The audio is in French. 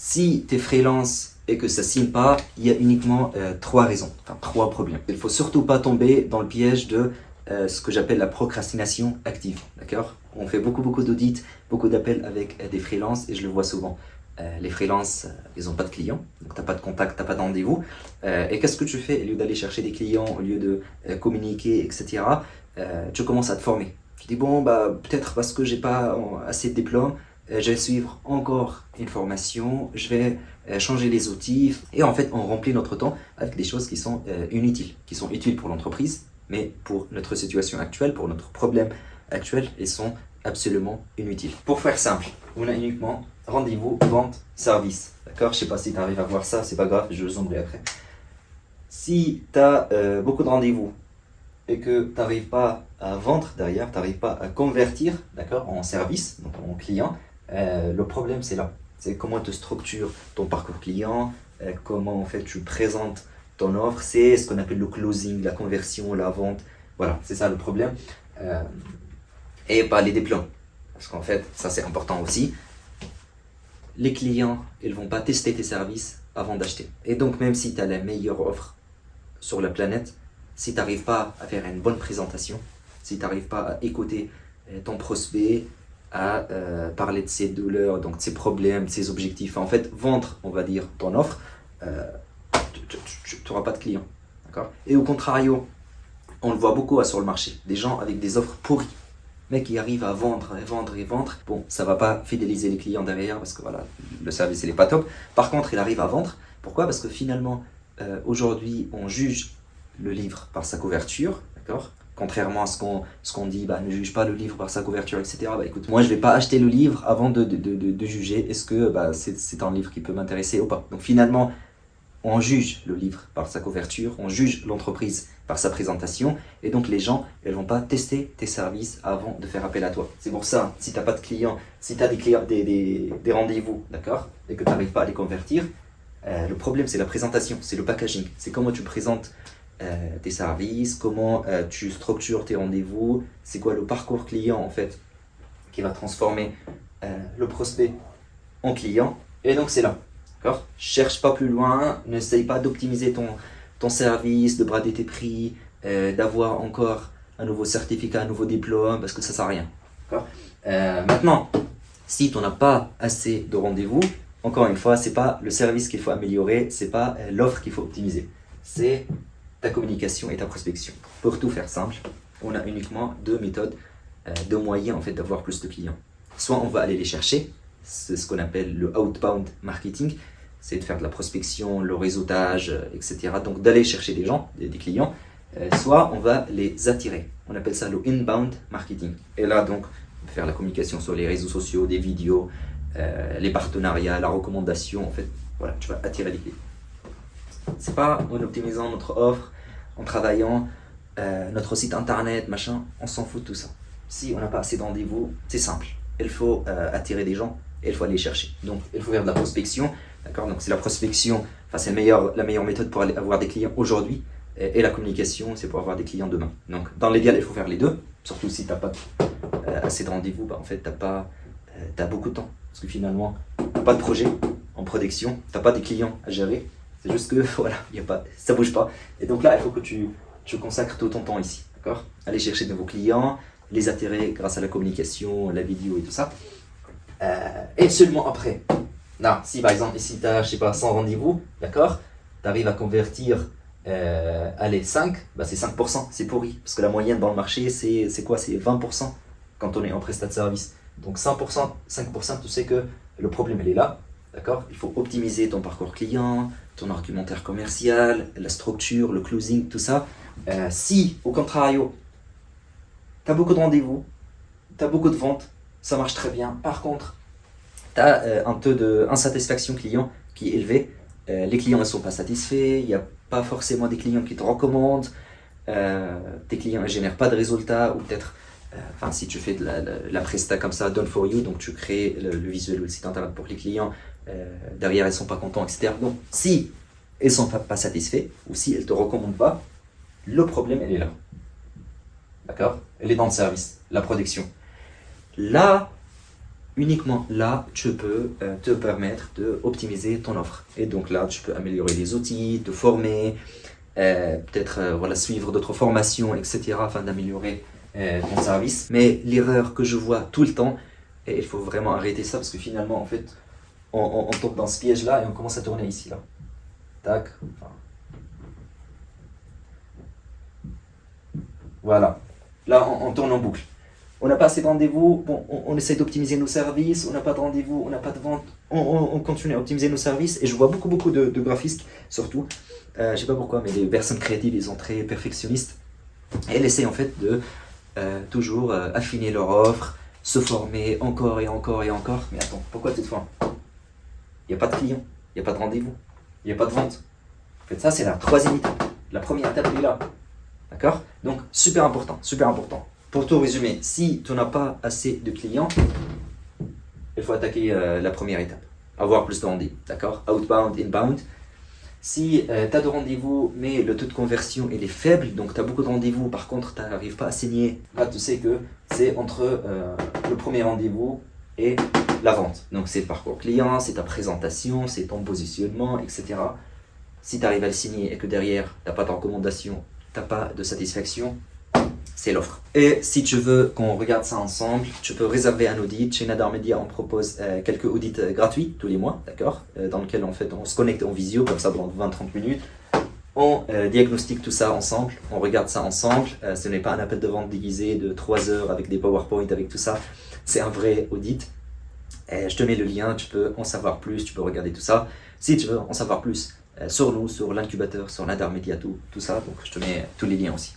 Si tu es freelance et que ça ne signe pas, il y a uniquement trois raisons, enfin trois problèmes. Il ne faut surtout pas tomber dans le piège de ce que j'appelle la procrastination active. D'accord? On fait beaucoup d'audits, beaucoup d'appels avec des freelances et je le vois souvent. Les freelances, ils n'ont pas de clients, donc tu n'as pas de contact, tu n'as pas de rendez-vous. Et qu'est-ce que tu fais? Au lieu d'aller chercher des clients, au lieu de communiquer, etc., tu commences à te former. Tu dis, bon, bah, peut-être parce que j'ai pas assez de diplômes, je vais suivre encore une formation, je vais changer les outils. Et en fait, on remplit notre temps avec des choses qui sont inutiles, qui sont utiles pour l'entreprise, mais pour notre situation actuelle, pour notre problème actuel, ils sont absolument inutiles. Pour faire simple, on a uniquement rendez-vous, vente, service. D'accord? Je sais pas si tu arrives à voir ça, c'est pas grave, je le zoomerai après. Si tu as beaucoup de rendez-vous et que tu n'arrives pas à vendre derrière, tu n'arrives pas à convertir, d'accord, en service, donc en client, le problème c'est là. C'est comment tu structures ton parcours client, comment en fait tu présentes ton offre, c'est ce qu'on appelle le closing, la conversion, la vente. Voilà, c'est ça le problème. Et pas les diplômes. Parce qu'en fait, ça c'est important aussi. Les clients, ils ne vont pas tester tes services avant d'acheter. Et donc même si tu as la meilleure offre sur la planète, si tu n'arrives pas à faire une bonne présentation, si tu n'arrives pas à écouter ton prospect, à parler de ses douleurs, donc de ses problèmes, de ses objectifs, en fait, vendre, on va dire, ton offre, tu n'auras pas de clients. D'accord? Et au contrario, on le voit beaucoup sur le marché, des gens avec des offres pourries, mais qui arrivent à vendre et vendre et vendre. Bon, ça ne va pas fidéliser les clients derrière parce que voilà, le service il n'est pas top. Par contre, il arrive à vendre. Pourquoi? Parce que finalement, aujourd'hui, on juge le livre par sa couverture, d'accord? Contrairement à ce qu'on dit, bah, ne juge pas le livre par sa couverture, etc. Bah, écoute, moi je ne vais pas acheter le livre avant de juger est-ce que bah, c'est un livre qui peut m'intéresser ou pas. Donc finalement, on juge le livre par sa couverture, on juge l'entreprise par sa présentation, et donc les gens, ils ne vont pas tester tes services avant de faire appel à toi. C'est pour ça, si tu n'as pas de clients, si tu as des rendez-vous, d'accord, et que tu n'arrives pas à les convertir, le problème c'est la présentation, c'est le packaging, c'est comment tu présentes tes services, comment tu structures tes rendez-vous, c'est quoi le parcours client en fait qui va transformer le prospect en client. Et donc c'est là, d'accord? Cherche pas plus loin, n'essaye pas d'optimiser ton service, de brader tes prix, d'avoir encore un nouveau certificat, un nouveau diplôme, parce que ça sert à rien, d'accord? Maintenant, si tu n'as pas assez de rendez-vous, encore une fois, c'est pas le service qu'il faut améliorer, c'est pas l'offre qu'il faut optimiser, c'est ta communication et ta prospection. Pour tout faire simple, on a uniquement deux méthodes, deux moyens en fait d'avoir plus de clients. Soit on va aller les chercher, c'est ce qu'on appelle le outbound marketing, c'est de faire de la prospection, le réseautage, etc. Donc d'aller chercher des gens, des clients. Soit on va les attirer, on appelle ça le inbound marketing. Et là donc, faire la communication sur les réseaux sociaux, des vidéos, les partenariats, la recommandation, en fait, voilà, tu vas attirer des clients. C'est pas en optimisant notre offre, en travaillant notre site internet, machin, on s'en fout de tout ça. Si on n'a pas assez de rendez-vous, c'est simple. Il faut attirer des gens et il faut aller les chercher. Donc il faut faire de la prospection, d'accord? Donc c'est la prospection, enfin c'est la meilleure méthode pour aller avoir des clients aujourd'hui, et la communication, c'est pour avoir des clients demain. Donc dans l'idéal, il faut faire les deux, surtout si tu n'as pas assez de rendez-vous, bah, en fait t'as beaucoup de temps. Parce que finalement, tu n'as pas de projet en production, tu n'as pas des clients à gérer. C'est juste que voilà, ça bouge pas. Et donc là, il faut que tu consacres tout ton temps ici, d'accord? Aller chercher de nouveaux clients, les attirer grâce à la communication, la vidéo et tout ça. Et seulement après. Là, si par exemple, ici tu as, je sais pas, 100 rendez-vous, d'accord? Tu arrives à convertir, allez, 5, bah c'est 5%, c'est pourri. Parce que la moyenne dans le marché, c'est quoi? C'est 20% quand on est en prestat de service. Donc 5%, tu sais que le problème, il est là. D'accord? Il faut optimiser ton parcours client, ton argumentaire commercial, la structure, le closing, tout ça. Si, au contrario, tu as beaucoup de rendez-vous, tu as beaucoup de ventes, ça marche très bien. Par contre, tu as un taux d'insatisfaction client qui est élevé. Les clients ne sont pas satisfaits, il n'y a pas forcément des clients qui te recommandent, tes clients ne génèrent pas de résultats, ou peut-être, si tu fais de la presta comme ça, done for you, donc tu crées le visuel ou le site internet pour les clients, derrière ils ne sont pas contents, etc. Donc si ils ne sont pas satisfaits, ou si ils ne te recommandent pas, le problème il est là. D'accord? Elle est dans le service, la production. Là, uniquement là, tu peux te permettre d'optimiser ton offre. Et donc là, tu peux améliorer les outils, te former, peut-être voilà, suivre d'autres formations, etc. afin d'améliorer ton service. Mais l'erreur que je vois tout le temps, et il faut vraiment arrêter ça parce que finalement, en fait, on tombe dans ce piège-là et on commence à tourner ici, là. Tac. Enfin. Voilà. Là, on tourne en boucle. On n'a pas assez de rendez-vous, bon, on essaie d'optimiser nos services, on n'a pas de rendez-vous, on n'a pas de vente, on continue à optimiser nos services. Et je vois beaucoup de graphistes, surtout, je ne sais pas pourquoi, mais les personnes créatives, ils sont très perfectionnistes. Et elles essaient en fait de toujours affiner leur offre, se former encore et encore et encore. Mais attends, pourquoi toutefois? Il n'y a pas de clients, il n'y a pas de rendez-vous, il n'y a pas de vente. En fait, ça, c'est la troisième étape. La première étape est là. D'accord? Donc, super important, super important. Pour tout résumer, si tu n'as pas assez de clients, il faut attaquer la première étape. Avoir plus de rendez-vous. D'accord? Outbound, inbound. Si tu as de rendez-vous, mais le taux de conversion il est faible, donc tu as beaucoup de rendez-vous, par contre tu n'arrives pas à signer, là tu sais que c'est entre le premier rendez-vous et la vente. Donc c'est le parcours client, c'est ta présentation, c'est ton positionnement, etc. Si tu arrives à le signer et que derrière tu n'as pas de recommandation, tu n'as pas de satisfaction, c'est l'offre. Et si tu veux qu'on regarde ça ensemble, tu peux réserver un audit. Chez Nadar Media, on propose quelques audits gratuits tous les mois, d'accord, dans lequel en fait on se connecte en visio, comme ça pendant 20-30 minutes. On diagnostique tout ça ensemble, on regarde ça ensemble. Ce n'est pas un appel de vente déguisé de 3 heures avec des PowerPoint, avec tout ça. C'est un vrai audit. Je te mets le lien, tu peux en savoir plus, tu peux regarder tout ça. Si tu veux en savoir plus sur nous, sur l'incubateur, sur Nadar Media, tout ça, donc je te mets tous les liens aussi.